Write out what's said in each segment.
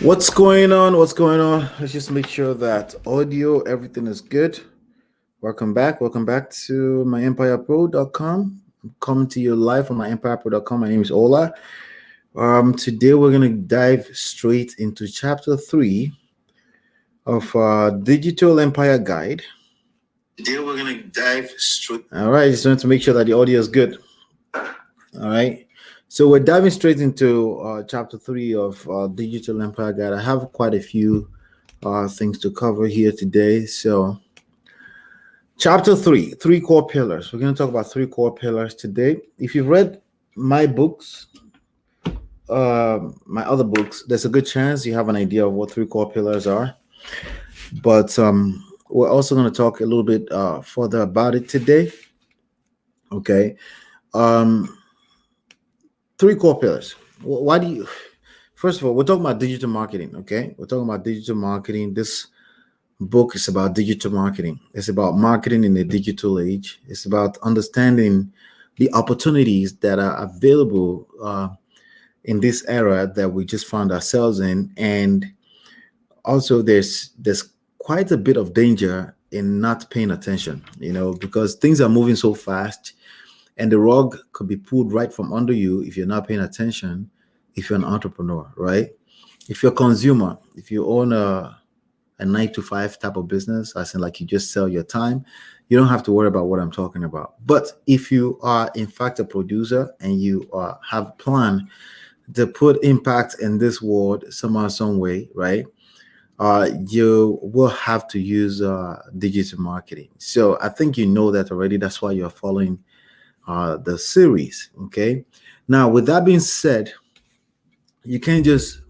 What's going on? What's going on? Let's just make sure that audio, everything is good. Welcome back. Welcome back to myempirepro.com. I'm coming to you live from myempirepro.com. My name is Ola. Today we're going to dive straight into chapter 3 of Digital Empire Guide. Today we're going to dive straight. All right. Just want to make sure that the audio is good. All right. So we're diving straight into chapter 3 of Digital Empire Guide. I have quite a few things to cover here today. So, chapter 3, three core pillars. We're going to talk about three core pillars today. If you've read my books, my other books, there's a good chance you have an idea of what three core pillars are. But we're also going to talk a little bit further about it today. Okay. Three core pillars. Why do you? First of all, we're talking about digital marketing. Okay, we're talking about digital marketing. This book is about digital marketing. It's about marketing in the digital age. It's about understanding the opportunities that are available in this era that we just found ourselves in, and also there's quite a bit of danger in not paying attention. Because things are moving so fast and the rug could be pulled right from under you if you're not paying attention, if you're an entrepreneur, right? If you're a consumer, if you own a 9 to 5 type of business, as in like you just sell your time, you don't have to worry about what I'm talking about. But if you are in fact a producer and you have a plan to put impact in this world somehow, some way, right? You will have to use digital marketing. So I think you know that already. That's why you're following the series. Okay. Now, with that being said, you can't just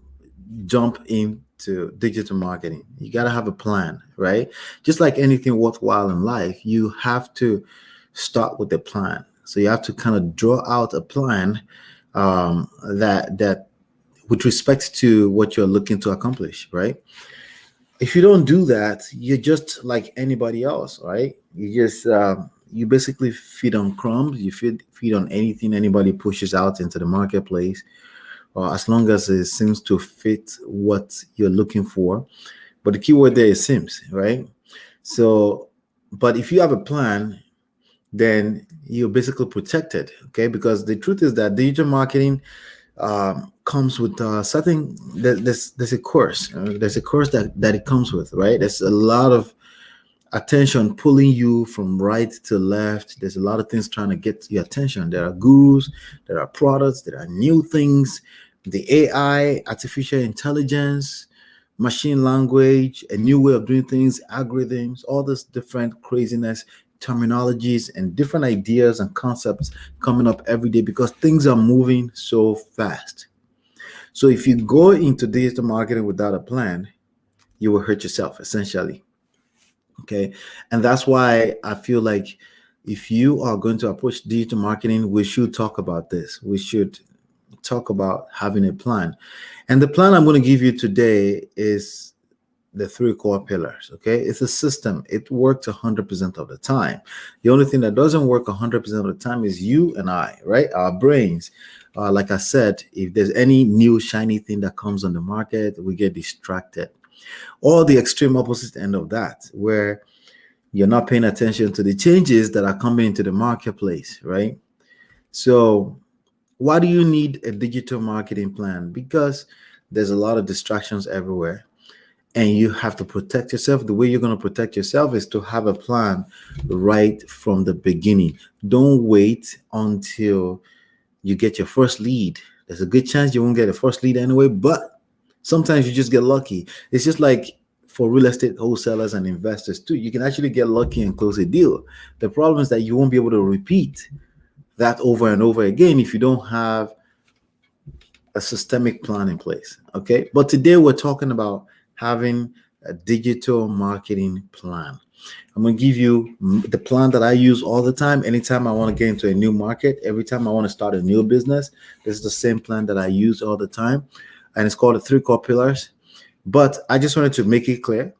jump into digital marketing. You got to have a plan, right? Just like anything worthwhile in life, you have to start with a plan. So you have to kind of draw out a plan that with respect to what you're looking to accomplish, right? If you don't do that, you're just like anybody else, right? You basically feed on crumbs. You feed on anything anybody pushes out into the marketplace, or as long as it seems to fit what you're looking for. But the key word there is seems, right? So, but if you have a plan, then you're basically protected, okay? Because the truth is that digital marketing comes with certain there's a course. There's a course that it comes with, right? There's a lot of attention pulling you from right to left. There's a lot of things trying to get your attention. There are gurus, there are products, there are new things, the AI, artificial intelligence, machine language, a new way of doing things, algorithms, all this different craziness, terminologies, and different ideas and concepts coming up every day because things are moving so fast. So if you go into digital marketing without a plan, you will hurt yourself essentially. Okay. And that's why I feel like if you are going to approach digital marketing, we should talk about this. We should talk about having a plan. And the plan I'm going to give you today is the three core pillars. Okay. It's a system. It works 100% of the time. The only thing that doesn't work 100% of the time is you and I, right? Our brains. Like I said, if there's any new shiny thing that comes on the market, we get distracted. Or the extreme opposite end of that, where you're not paying attention to the changes that are coming into the marketplace, right? So, why do you need a digital marketing plan? Because there's a lot of distractions everywhere, and you have to protect yourself. The way you're going to protect yourself is to have a plan right from the beginning. Don't wait until you get your first lead. There's a good chance you won't get a first lead anyway, but sometimes you just get lucky. It's just like for real estate wholesalers and investors too. You can actually get lucky and close a deal. The problem is that you won't be able to repeat that over and over again if you don't have a systemic plan in place. Okay. But today we're talking about having a digital marketing plan. I'm going to give you the plan that I use all the time. Anytime I want to get into a new market, every time I want to start a new business, this is the same plan that I use all the time. And it's called the three core pillars. But I just wanted to make it clear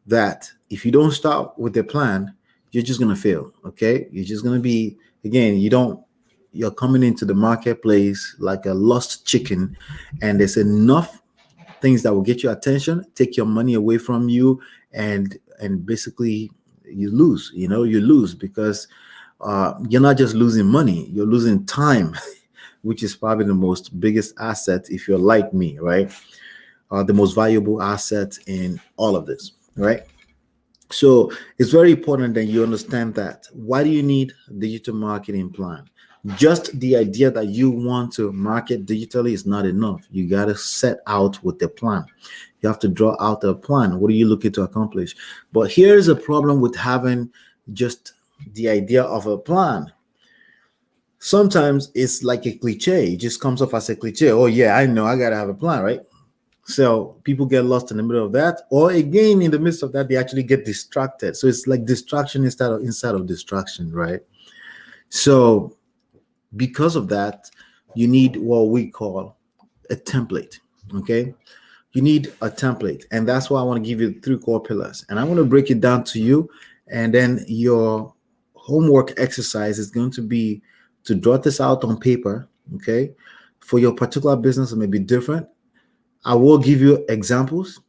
that if you don't start with a plan, you're just going to fail. Okay. You're just going to be, again, you're coming into the marketplace like a lost chicken, and there's enough things that will get your attention, take your money away from you, and basically you lose. You lose because you're not just losing money, you're losing time, which is probably the most biggest asset if you're like me, right? The most valuable asset in all of this, right? So it's very important that you understand that. Why do you need a digital marketing plan? Just the idea that you want to market digitally is not enough. You got to set out with a plan. You have to draw out a plan. What are you looking to accomplish? But here's a problem with having just the idea of a plan. Sometimes it's like a cliche. It just comes off as a cliche. Oh, yeah, I know I got to have a plan, right? So people get lost in the middle of that, or again, in the midst of that, they actually get distracted. So it's like distraction instead of distraction, right? So because of that, you need what we call a template. Okay, you need a template, and that's why I want to give you three core pillars, and I want to break it down to you. And then your homework exercise is going to be to draw this out on paper. Okay, for your particular business, it may be different. I will give you examples.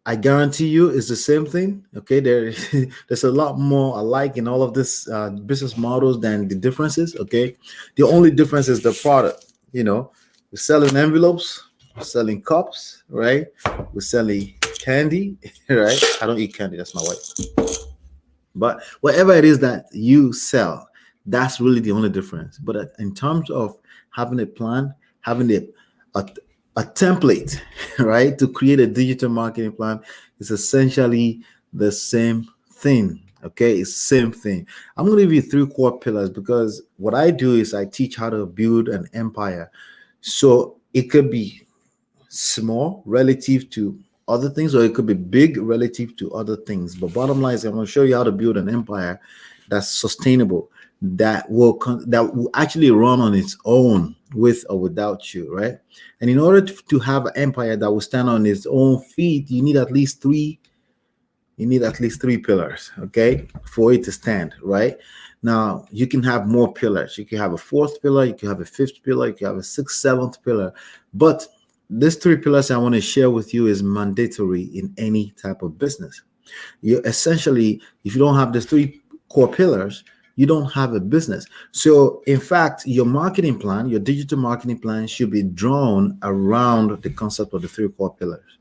I guarantee you it's the same thing. Okay, there's a lot more alike in all of this business models than the differences. Okay, the only difference is the product. We're selling envelopes, we're selling cups, right? We're selling candy, right? I don't eat candy. That's my wife. But whatever it is that you sell, that's really the only difference. But in terms of having a plan, having a, a template, right, to create a digital marketing plan is essentially the same thing. Okay, it's same thing. I'm going to give you three core pillars because what I do is I teach how to build an empire. So it could be small relative to other things, or it could be big relative to other things. But bottom line is, I'm going to show you how to build an empire that's sustainable, that will actually run on its own, with or without you, right? And in order to have an empire that will stand on its own feet, you need at least three. You need at least three pillars, okay, for it to stand, right? Now, you can have more pillars. You can have a fourth pillar, you can have a fifth pillar, you can have a sixth, seventh pillar. But these three pillars I want to share with you is mandatory in any type of business. You essentially, if you don't have these three core pillars, you don't have a business. So, in fact, your marketing plan, your digital marketing plan, should be drawn around the concept of the three core pillars.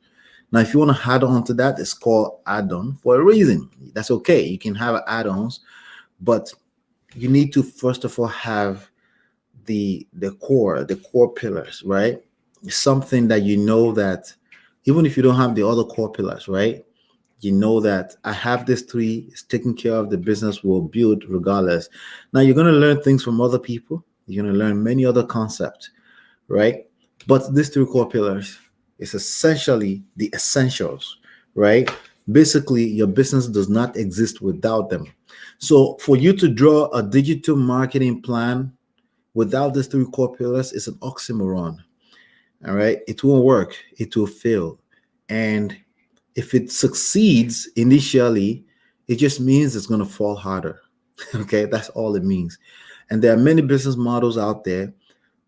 Now, if you want to add on to that, it's called add-on for a reason. That's okay. You can have add-ons, but you need to first of all have the core pillars, right? Something that you know that even if you don't have the other core pillars, right? You know that I have this three, it's taking care of, the business will build regardless. Now you're going to learn things from other people. You're going to learn many other concepts, right? But these three core pillars is essentially the essentials, right? Basically, your business does not exist without them. So for you to draw a digital marketing plan without these three core pillars is an oxymoron. All right. It won't work. It will fail. And if it succeeds initially, it just means it's going to fall harder. Okay. That's all it means. And there are many business models out there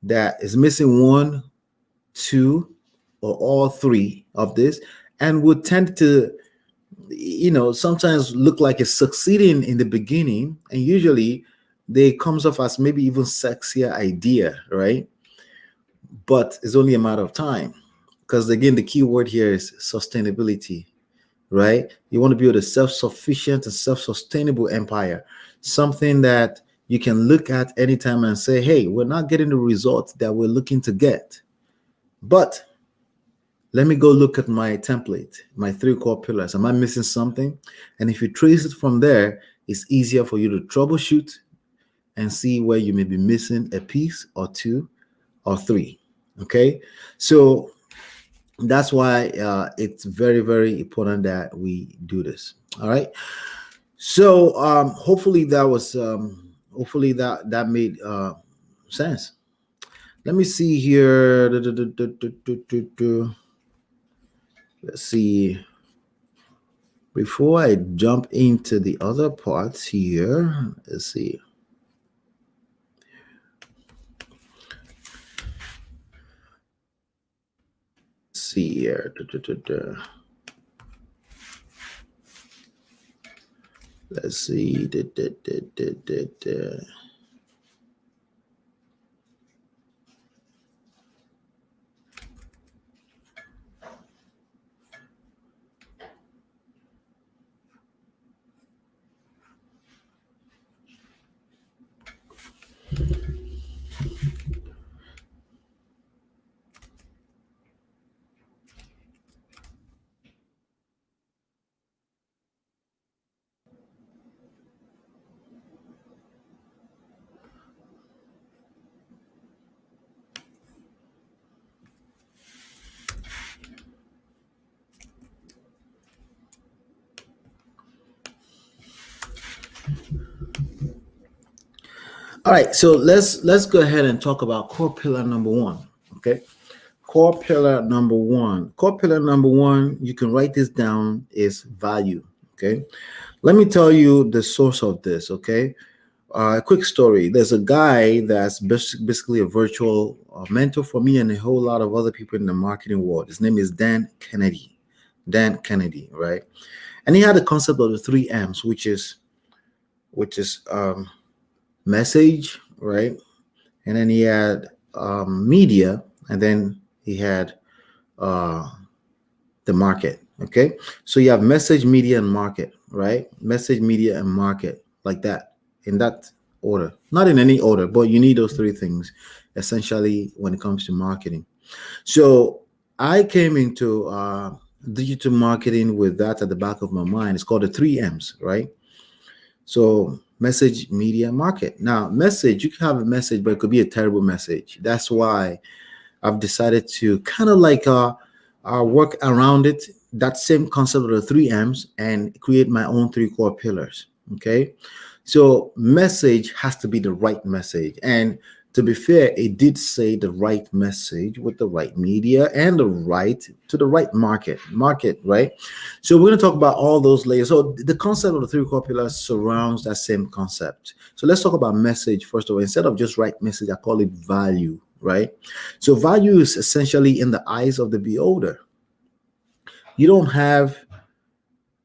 that is missing one, two, or all three of this, and would tend to, sometimes look like it's succeeding in the beginning. And usually they comes off as maybe even sexier idea, right? But it's only a matter of time, because again, the key word here is sustainability, right? You want to build a self-sufficient and self-sustainable empire, something that you can look at anytime and say, hey, we're not getting the results that we're looking to get, but let me go look at my template, my three core pillars. Am I missing something? And if you trace it from there, it's easier for you to troubleshoot and see where you may be missing a piece or two or three. Okay, so that's why it's very, very important that we do this. All right. So hopefully that was hopefully that made sense. Let me see here. Let's see. Before I jump into the other parts here, let's see. see here. Let's see. All right, so let's go ahead and talk about core pillar number one. Okay, core pillar number one. Core pillar number one. You can write this down. Is value. Okay, let me tell you the source of this. Okay, a quick story. There's a guy that's basically a virtual mentor for me and a whole lot of other people in the marketing world. His name is Dan Kennedy. Dan Kennedy, right? And he had the concept of the three M's, which is message, right? And then he had media, and then he had uh, the market. Okay, so you have message, media, and market, right? Message, media, and market, like that, in that order. Not in any order, but you need those three things essentially when it comes to marketing. So I came into digital marketing with that at the back of my mind. It's called the three M's, right? So message, media, market. Now, message, you can have a message, but it could be a terrible message. That's why I've decided to kind of like work around it, that same concept of the three M's, and create my own three core pillars. Okay. So message has to be the right message. And to be fair, it did say the right message with the right media and the right to the right market, right? So we're going to talk about all those layers. So the concept of the three core pillars surrounds that same concept. So let's talk about message first of all. Instead of just right message, I call it value, right? So value is essentially in the eyes of the beholder. You don't have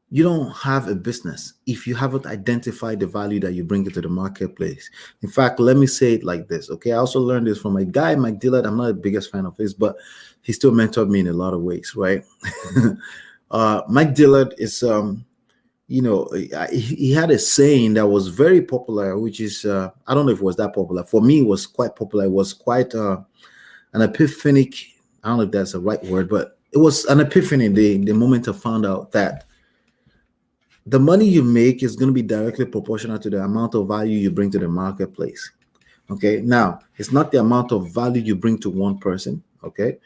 you don't have a business if you haven't identified the value that you bring into the marketplace. In fact, let me say it like this. Okay, I also learned this from a guy, Mike Dillard. I'm not the biggest fan of his, but he still mentored me in a lot of ways, right? Mike Dillard is he had a saying that was very popular, which is I don't know if it was that popular. For me, it was quite popular. It was quite an epiphanic, I don't know if that's the right word, but it was an epiphany the moment I found out that the money you make is going to be directly proportional to the amount of value you bring to the marketplace. Okay, now it's not the amount of value you bring to one person, okay,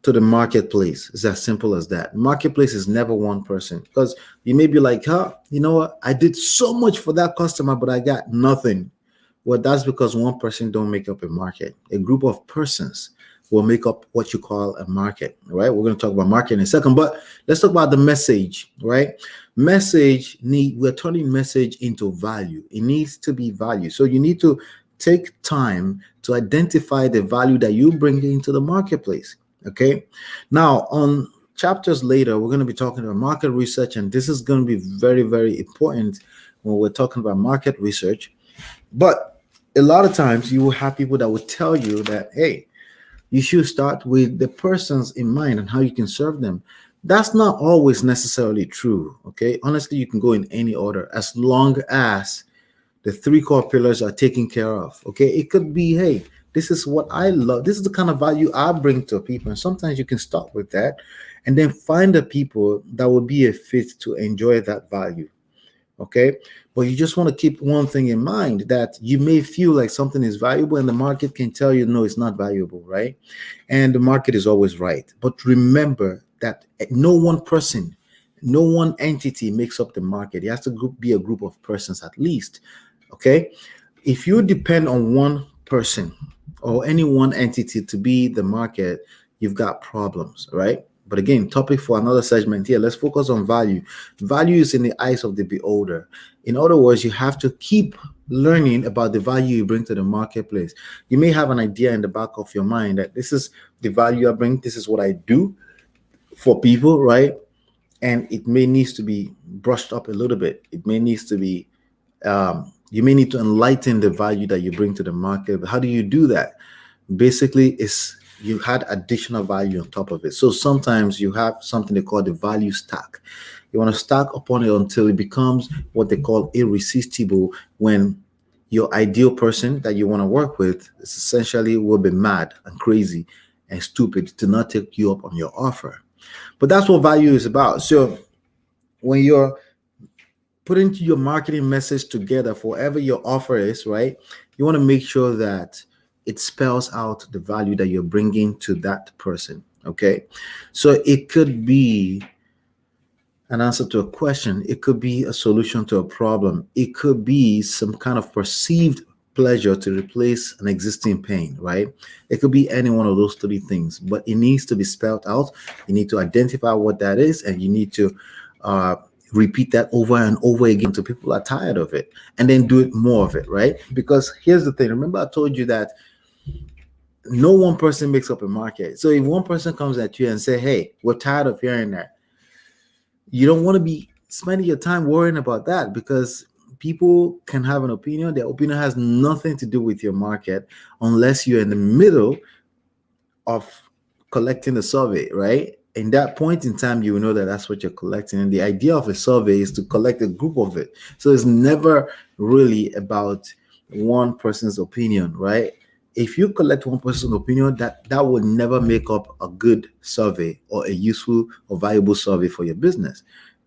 to the marketplace. It's as simple as that. Marketplace is never one person, because you may be like, huh, you know what, I did so much for that customer, but I got nothing. Well, that's because one person don't make up a market. A group of persons will make up what you call a market, right? We're going to talk about market in a second, but let's talk about the message, right? We're turning message into value. It needs to be value. So you need to take time to identify the value that you bring into the marketplace, okay? Now, on chapters later, we're going to be talking about market research, and this is going to be very, very important when we're talking about market research. But a lot of times you will have people that will tell you that, hey, you should start with the persons in mind and how you can serve them. That's not always necessarily true. Okay. Honestly, you can go in any order as long as the three core pillars are taken care of. Okay. It could be, hey, this is what I love. This is the kind of value I bring to people. And sometimes you can start with that and then find the people that will be a fit to enjoy that value. Okay, but you just want to keep one thing in mind, that you may feel like something is valuable and the market can tell you no, it's not valuable, right? And the market is always right, but remember that no one person, no one entity makes up the market. It has to be a group of persons at least. Okay, if you depend on one person or any one entity to be the market, you've got problems, right? But again, topic for another segment here. Let's focus on value. Value is in the eyes of the beholder. In other words, you have to keep learning about the value you bring to the marketplace. You may have an idea in the back of your mind that this is the value I bring, this is what I do, for people, right? And it may needs to be brushed up a little bit. It may needs to be you may need to enlighten the value that you bring to the market. How do you do that? Basically, is you had additional value on top of it. So sometimes you have something they call the value stack. You want to stack upon it until it becomes what they call irresistible, when your ideal person that you want to work with is essentially will be mad and crazy and stupid to not take you up on your offer. But that's what value is about. So when you're putting your marketing message together for whatever your offer is, right? You want to make sure that it spells out the value that you're bringing to that person. Okay. So it could be an answer to a question, it could be a solution to a problem, it could be some kind of perceived pleasure to replace an existing pain, right? It could be any one of those three things, but it needs to be spelled out. You need to identify what that is, and you need to uh, repeat that over and over again until people are tired of it, and then do it more of it, right? Because here's the thing, remember I told you that no one person makes up a market. So if one person comes at you and say, hey, we're tired of hearing that, you don't want to be spending your time worrying about that, because people can have an opinion. Their opinion has nothing to do with your market unless you're in the middle of collecting a survey, right? In that point in time, you will know that that's what you're collecting. And the idea of a survey is to collect a group of it. So it's never really about one person's opinion, right? If you collect one person's opinion, that will never make up a good survey or a useful or valuable survey for your business.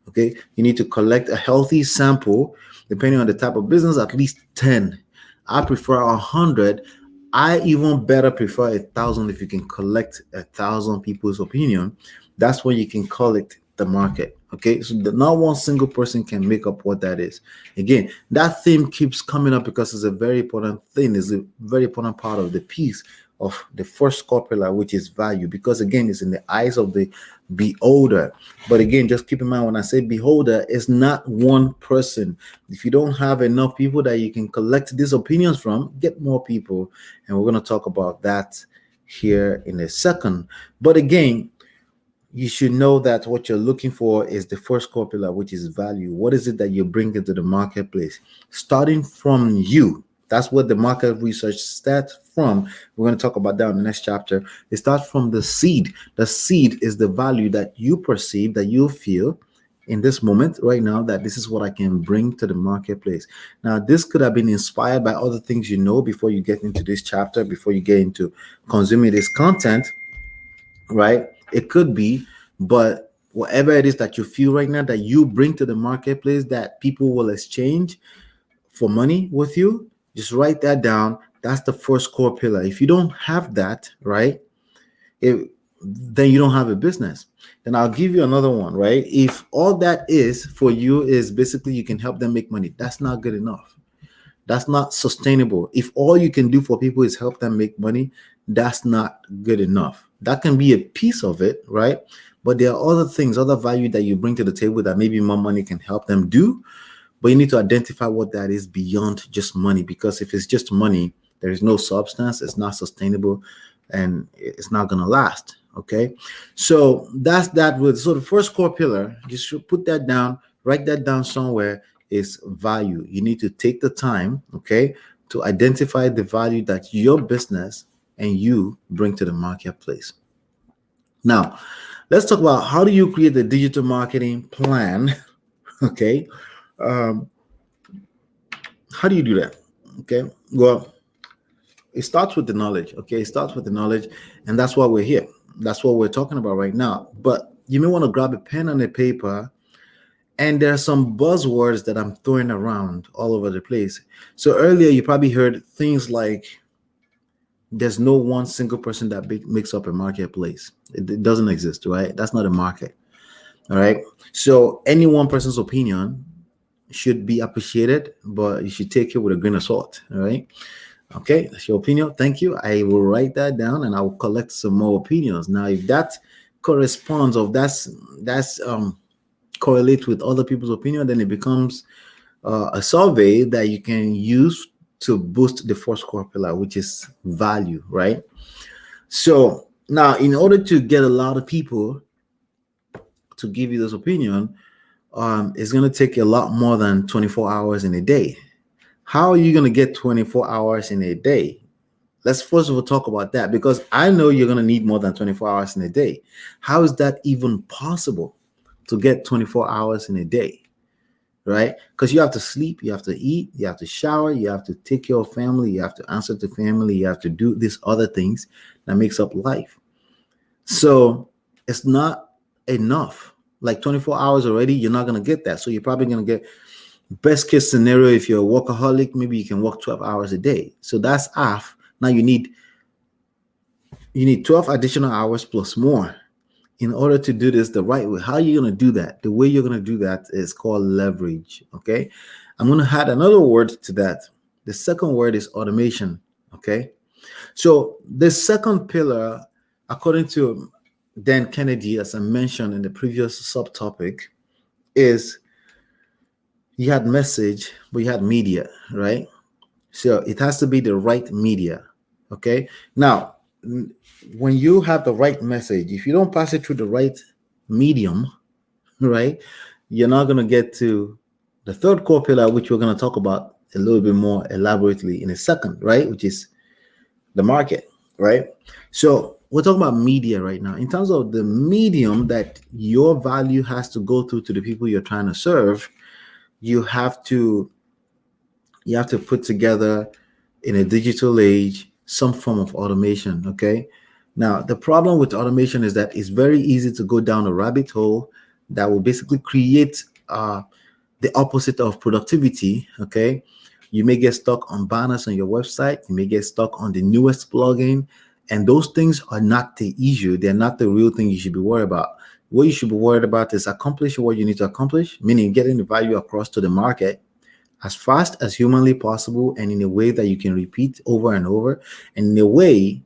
Okay, you need to collect a healthy sample, depending on the type of business, at least 10. I prefer 100. I even better prefer 1,000. If you can collect 1,000 people's opinion, that's when you can collect the market. Okay, so not one single person can make up what that is. Again, that theme keeps coming up because it's a very important thing. It's a very important part of the piece of the first core pillar, which is value, because again, it's in the eyes of the beholder. But again, just keep in mind, when I say beholder, it's not one person. If you don't have enough people that you can collect these opinions from, get more people, and we're going to talk about that here in a second. But again, you should know that what you're looking for is the first core pillar, which is value. What is it that you bring into the marketplace? Starting from you. That's what the market research starts from. We're going to talk about that in the next chapter. It starts from the seed. The seed is the value that you perceive, that you feel in this moment right now, that this is what I can bring to the marketplace. Now, this could have been inspired by other things you know before you get into this chapter, before you get into consuming this content, right? It could be, but whatever it is that you feel right now that you bring to the marketplace that people will exchange for money with you, just write that down. That's the first core pillar. If you don't have that, right, then you don't have a business. Then I'll give you another one, right? If all that is for you is basically you can help them make money, that's not good enough. That's not sustainable. If all you can do for people is help them make money, that's not good enough. That can be a piece of it, right? But there are other things, other value that you bring to the table that maybe more money can help them do. But you need to identify what that is beyond just money, because if it's just money, there is no substance, it's not sustainable, and it's not going to last. Okay. So that's that. So the first core pillar, you should put that down, write that down somewhere, is value. You need to take the time, okay, to identify the value that your business and you bring to the marketplace. Now, let's talk about how do you create the digital marketing plan. Okay. Um, how do you do that? Okay. Well, it starts with the knowledge. Okay. It starts with the knowledge. And that's why we're here. That's what we're talking about right now. But you may want to grab a pen and a paper. And there are some buzzwords that I'm throwing around all over the place. So earlier, you probably heard things like there's no one single person that makes up a marketplace. It doesn't exist, right? That's not a market. All right. So any one person's opinion should be appreciated, but you should take it with a grain of salt. All right. Okay. That's your opinion. Thank you. I will write that down and I will collect some more opinions. Now, if that corresponds, or that's correlate with other people's opinion, then it becomes a survey that you can use to boost the first core pillar, which is value, right? So now, in order to get a lot of people to give you this opinion, it's going to take a lot more than 24 hours in a day. How are you going to get 24 hours in a day? Let's first of all talk about that, because I know you're going to need more than 24 hours in a day. How is that even possible to get 24 hours in a day? Right? Because you have to sleep, you have to eat, you have to shower, you have to take care of family, you have to answer to family, you have to do these other things that makes up life. So it's not enough. Like 24 hours already, you're not going to get that. So you're probably going to get, best case scenario, if you're a workaholic, maybe you can work 12 hours a day. So that's half. Now you need 12 additional hours plus more in order to do this the right way. How are you going to do that? The way you're going to do that is called leverage. Okay. I'm going to add another word to that. The second word is automation. Okay. So the second pillar, according to Dan Kennedy, as I mentioned in the previous subtopic, is you had message, but you had media, right? So it has to be the right media. Okay. Now, when you have the right message, if you don't pass it through the right medium, right, you're not going to get to the third core pillar, which we're going to talk about a little bit more elaborately in a second, right, which is the market, right? So we're talking about media right now. In terms of the medium that your value has to go through to the people you're trying to serve, you have to put together, in a digital age, some form of automation. Okay. Now, the problem with automation is that it's very easy to go down a rabbit hole that will basically create the opposite of productivity. Okay. You may get stuck on banners on your website. You may get stuck on the newest plugin. And those things are not the issue. They're not the real thing you should be worried about. What you should be worried about is accomplishing what you need to accomplish, meaning getting the value across to the market as fast as humanly possible, and in a way that you can repeat over and over, and in a way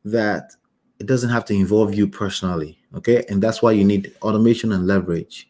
that it doesn't have to involve you personally. Okay. And that's why you need automation and leverage.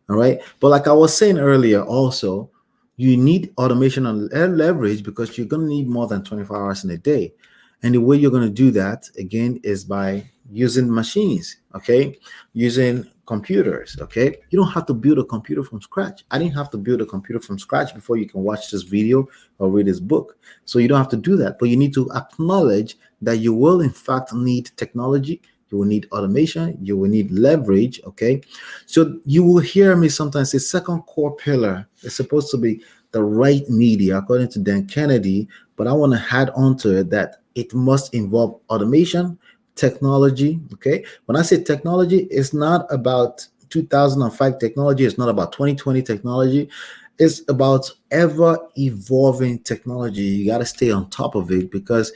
All right. But like I was saying earlier, also, you need automation and leverage because you're going to need more than 24 hours in a day. And the way you're going to do that, again, is by using machines, okay? Using computers, okay? You don't have to build a computer from scratch. I didn't have to build a computer from scratch before you can watch this video or read this book. So you don't have to do that. But you need to acknowledge that you will, in fact, need technology. You will need automation. You will need leverage, okay? So you will hear me sometimes say second core pillar is supposed to be the right media, according to Dan Kennedy. But I want to add on to it that it must involve automation, technology, okay? When I say technology, it's not about 2005 technology. It's not about 2020 technology. It's about ever evolving technology. You got to stay on top of it because,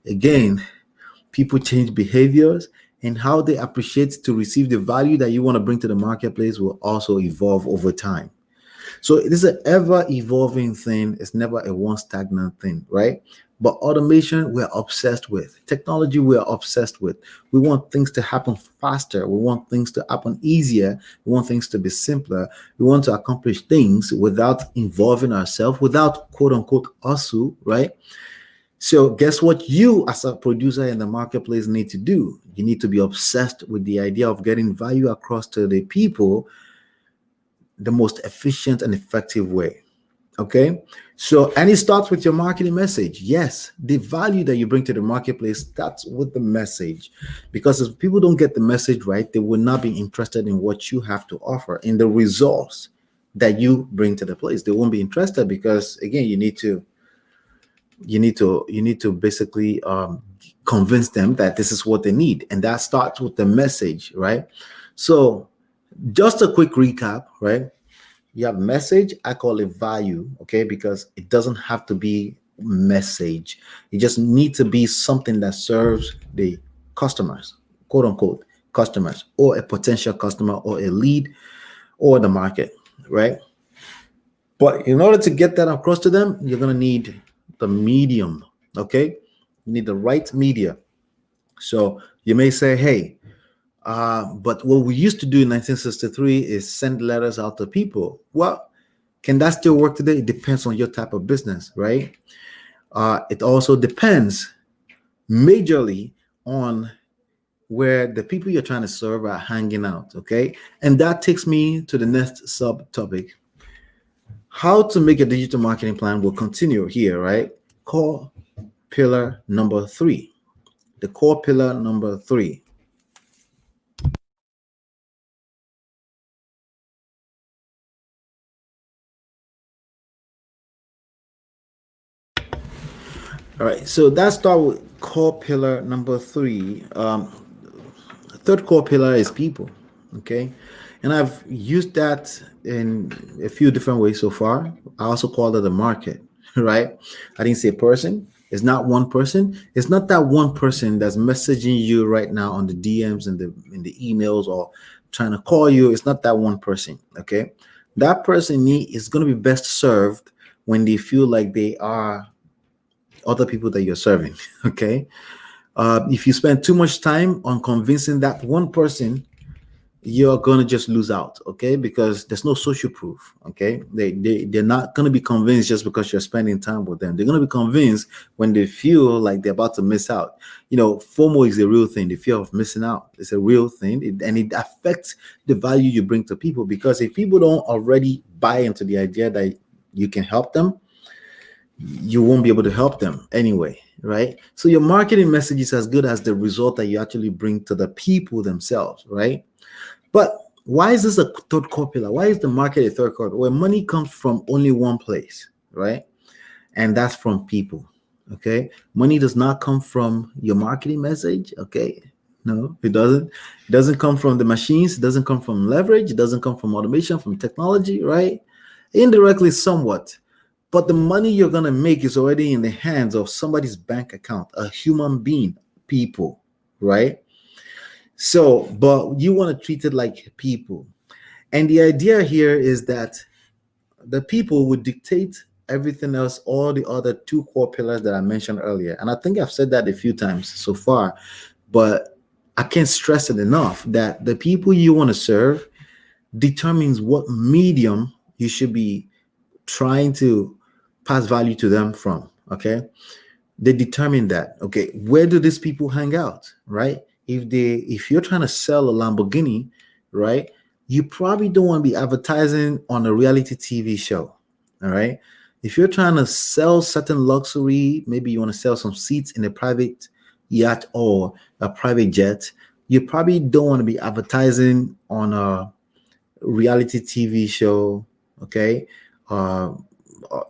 again, people change behaviors, and how they appreciate to receive the value that you want to bring to the marketplace will also evolve over time. So it is an ever evolving thing. It's never a one stagnant thing, right? But automation, we're obsessed with. Technology, we're obsessed with. We want things to happen faster. We want things to happen easier. We want things to be simpler. We want to accomplish things without involving ourselves, without quote unquote hustle, right? So guess what you as a producer in the marketplace need to do? You need to be obsessed with the idea of getting value across to the people the most efficient and effective way. Okay. So, and it starts with your marketing message. Yes, the value that you bring to the marketplace starts with the message. Because if people don't get the message right, they will not be interested in what you have to offer, in the results that you bring to the place. They won't be interested because, again, you need to basically convince them that this is what they need, and that starts with the message, right? So just a quick recap, right? You have message, I call it value, okay? Because it doesn't have to be message. It just needs to be something that serves the customers, quote unquote, customers, or a potential customer, or a lead, or the market, right? But in order to get that across to them, you're going to need the medium, okay? You need the right media. So you may say, hey, but what we used to do in 1963 is send letters out to people. Well, can that still work today? It depends on your type of business, right? It also depends majorly on where the people you're trying to serve are hanging out. Okay. And that takes me to the next subtopic. How to make a digital marketing plan will continue here, right? Core pillar number three. The core pillar number three. All right. So that's start with core pillar number three. Third core pillar is people. Okay. And I've used that in a few different ways so far. I also call it the market, right? I didn't say person. It's not one person. It's not that one person that's messaging you right now on the DMs and the emails or trying to call you. It's not that one person. Okay. That person is going to be best served when they feel like they are other people that you're serving. Okay. If you spend too much time on convincing that one person, you're gonna just lose out. Okay, because there's no social proof. Okay, they're not gonna be convinced just because you're spending time with them. They're gonna be convinced when they feel like they're about to miss out. FOMO is a real thing. The fear of missing out is a real thing, and it affects the value you bring to people, because if people don't already buy into the idea that you can help them, you won't be able to help them anyway, right? So your marketing message is as good as the result that you actually bring to the people themselves, right? But why is this a third core pillar? Why is the market a third core? Well, money comes from only one place, right? And that's from people. Okay. Money does not come from your marketing message. Okay. No, it doesn't. It doesn't come from the machines. It doesn't come from leverage. It doesn't come from automation, from technology, right? Indirectly, somewhat. But the money you're going to make is already in the hands of somebody's bank account, a human being, people, right? So, but you want to treat it like people. And the idea here is that the people would dictate everything else, all the other two core pillars that I mentioned earlier. And I think I've said that a few times so far, but I can't stress it enough that the people you want to serve determines what medium you should be trying to pass value to them from. Okay. They determine that. Okay, where do these people hang out, right? If you're trying to sell a Lamborghini, right, you probably don't want to be advertising on a reality TV show. All right. If you're trying to sell certain luxury, maybe you want to sell some seats in a private yacht or a private jet, you probably don't want to be advertising on a reality TV show, okay, uh,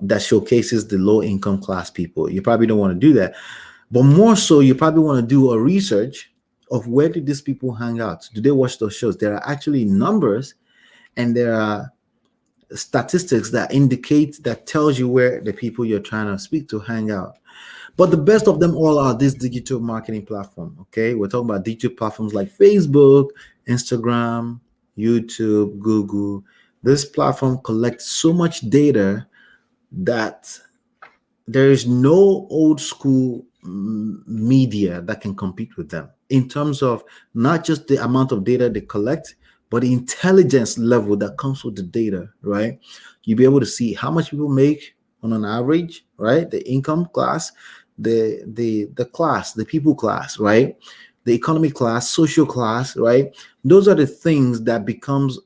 that showcases the low income class people. You probably don't want to do that. But more so, you probably want to do a research of where do these people hang out? Do they watch those shows? There are actually numbers and there are statistics that indicate, that tells you where the people you're trying to speak to hang out. But the best of them all are this digital marketing platform. Okay, we're talking about digital platforms like Facebook, Instagram, YouTube, Google. This platform collects so much data that there is no old school media that can compete with them in terms of not just the amount of data they collect, but the intelligence level that comes with the data, right? You'll be able to see how much people make on an average, right? The income class, the class, the people class, right? The economy class, social class, right? Those are the things that becomes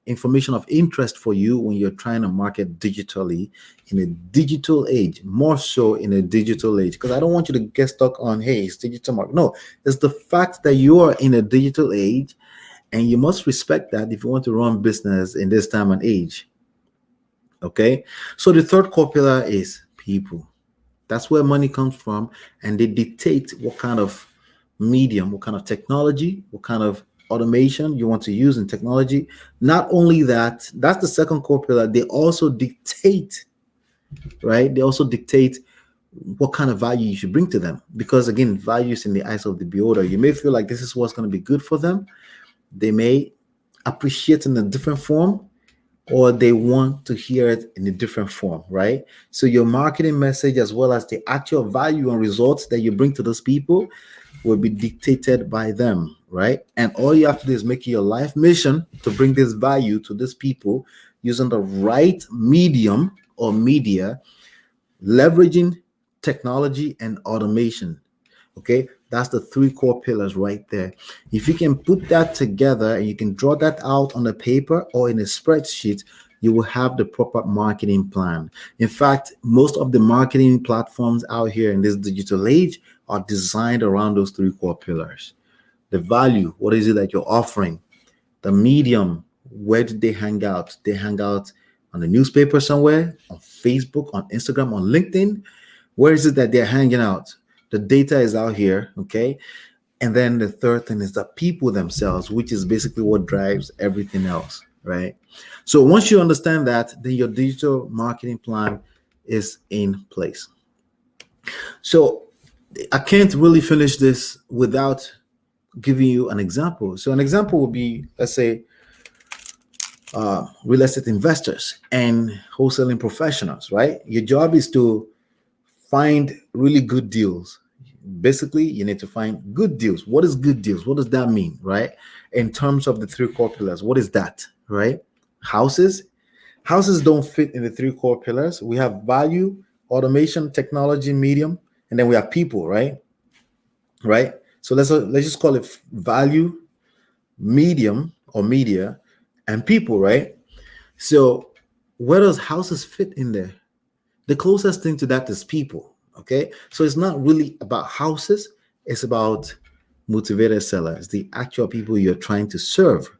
information of interest for you when you're trying to market digitally in a digital age, more so in a digital age. Because I don't want you to get stuck on, hey, it's digital market. No, it's the fact that you are in a digital age, and you must respect that if you want to run business in this time and age. Okay. So the third core pillar is people. That's where money comes from, and they dictate what kind of medium, what kind of technology, what kind of automation you want to use in technology. Not only that, that's the second core pillar. They also dictate, right? They also dictate what kind of value you should bring to them. Because again, value is in the eyes of the beholder. You may feel like this is what's going to be good for them. They may appreciate in a different form, or they want to hear it in a different form, right? So your marketing message, as well as the actual value and results that you bring to those people, will be dictated by them, right? And all you have to do is make it your life mission to bring this value to these people using the right medium or media, leveraging technology and automation. Okay, That's the three core pillars right there. If you can put that together and you can draw that out on a paper or in a spreadsheet, you will have the proper marketing plan. In fact, most of the marketing platforms out here in this digital age are designed around those three core pillars. The value, what is it that you're offering? The medium, where did they hang out? They hang out on the newspaper somewhere, on Facebook, on Instagram, on LinkedIn. Where is it that they're hanging out? The data is out here, okay? And then the third thing is the people themselves, which is basically what drives everything else, right? So once you understand that, then your digital marketing plan is in place. So I can't really finish this without giving you an example. So an example would be, let's say, real estate investors and wholesaling professionals, right? Your job is to find really good deals. Basically, you need to find good deals. What is good deals? What does that mean, right? In terms of the three core pillars, what is that, right? Houses. Houses don't fit in the three core pillars. We have value, automation, technology, medium, and then we have people, right? Right. So let's just call it value, medium or media, and people, right? So where does houses fit in there? The closest thing to that is people. Okay. So it's not really about houses, it's about motivated sellers, the actual people you're trying to serve.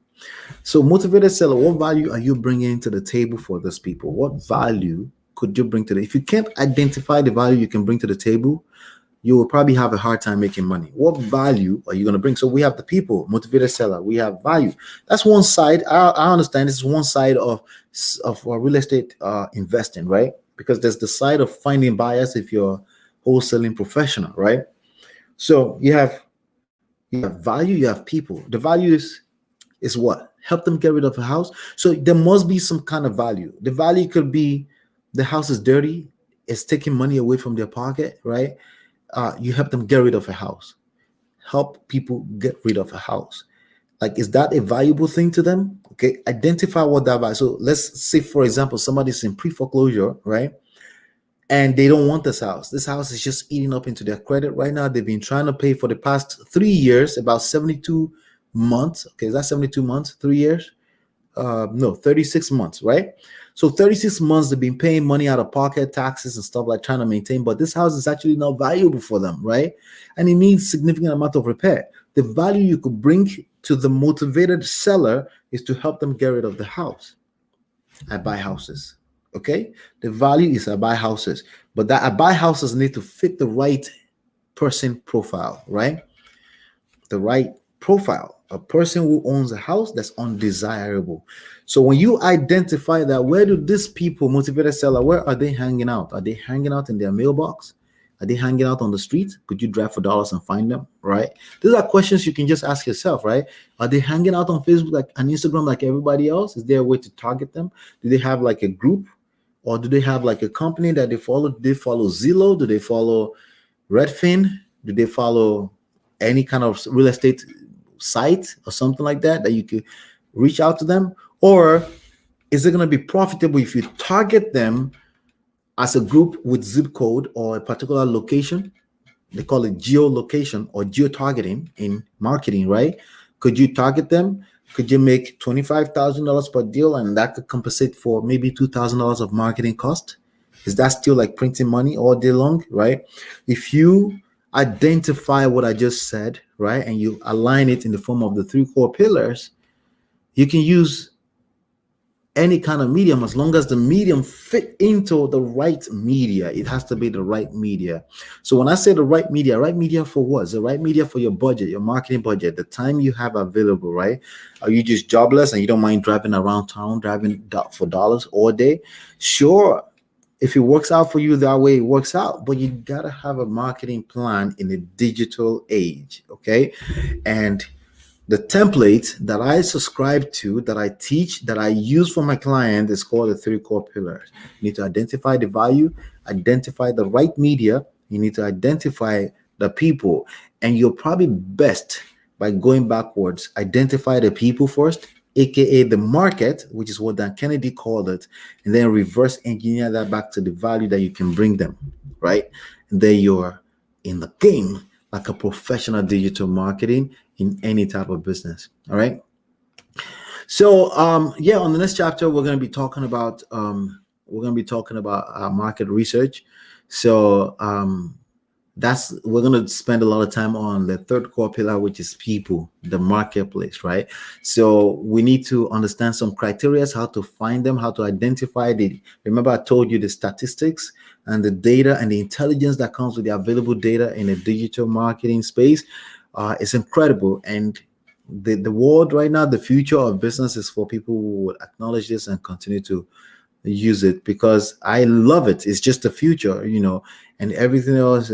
So, motivated seller, what value are you bringing to the table for those people? What value could you bring to If you can't identify the value you can bring to the table, you will probably have a hard time making money. What value are you going to bring? So we have the people, motivated seller. We have value. That's one side. I understand this is one side of real estate investing, right? Because there's the side of finding buyers if you're a wholesaling professional, right? So you have value, you have people. The value is what? Help them get rid of a house. So there must be some kind of value. The value could be the house is dirty, it's taking money away from their pocket, right? You help them get rid of a house. Help people get rid of a house. Like, is that a valuable thing to them? Okay, identify what that value. So let's say, for example, somebody's in pre-foreclosure, right? And they don't want this house. This house is just eating up into their credit right now. They've been trying to pay for the past 3 years, about 72 months. Okay, is that 72 months? 3 years? No, 36 months, right? So 36 months they've been paying money out of pocket, taxes and stuff, like trying to maintain, but this house is actually not valuable for them, right? And it needs significant amount of repair. The value you could bring to the motivated seller is to help them get rid of the house. I buy houses. Okay, the value is I buy houses, but that I buy houses need to fit the right person profile, right? The right profile, a person who owns a house that's undesirable. So when you identify that, where do these people, motivated seller, where are they hanging out? Are they hanging out in their mailbox? Are they hanging out on the street? Could you drive for dollars and find them, right? These are questions you can just ask yourself, right? Are they hanging out on Facebook like and Instagram like everybody else? Is there a way to target them? Do they have like a group, or do they have like a company that they follow? Do they follow Zillow? Do they follow Redfin? Do they follow any kind of real estate site or something like that you could reach out to them? Or is it going to be profitable if you target them as a group with zip code or a particular location? They call it geolocation or geo-targeting in marketing, right? Could you target them? Could you make $25,000 per deal, and that could compensate for maybe $2,000 of marketing cost? Is that still like printing money all day long, right? If you identify what I just said, right, and you align it in the form of the three core pillars, you can use any kind of medium as long as the medium fit into the right media. It has to be the right media. So when I say the right media for what? The right media for your budget, your marketing budget, the time you have available, right? Are you just jobless and you don't mind driving around town, driving for dollars all day? Sure. If it works out for you that way, it works out. But you gotta have a marketing plan in the digital age, okay? And the template that I subscribe to, that I teach, that I use for my client is called the three core pillars. You need to identify the value, identify the right media, you need to identify the people, and you're probably best by going backwards. Identify the people first, aka the market, which is what Dan Kennedy called it, and then reverse engineer that back to the value that you can bring them, right? And then you're in the game. like a professional digital marketing in any type of business. All right. So yeah, on the next chapter, we're going to be talking about market research. So that's we're going to spend a lot of time on the third core pillar, which is people, the marketplace, right? So we need to understand some criteria, how to find them, how to identify the, remember I told you the statistics and the data and the intelligence that comes with the available data in the digital marketing space is incredible. And the world right now, the future of business is for people who would acknowledge this and continue to use it, because I love it. It's just the future, and everything else,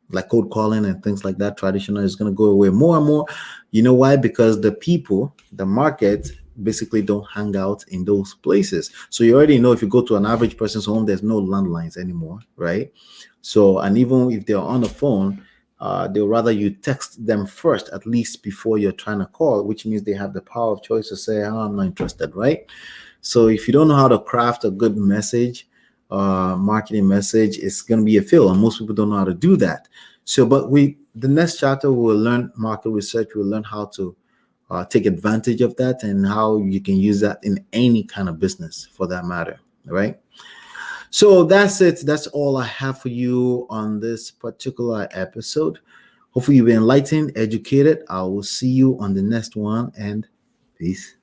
like cold calling and things like that, traditional, is going to go away more and more. You know why? Because the people, the market, basically don't hang out in those places. So you already know, if you go to an average person's home, there's no landlines anymore, right? So, and even if they're on the phone, they'll rather you text them first, at least before you're trying to call, which means they have the power of choice to say, oh, I'm not interested, right? So if you don't know how to craft a good message, marketing message, it's going to be a fail, and most people don't know how to do that. So, but the next chapter, we will learn market research. We'll learn how to take advantage of that and how you can use that in any kind of business, for that matter. Right. So that's it. That's all I have for you on this particular episode. Hopefully, you've been enlightened, educated. I will see you on the next one, and peace.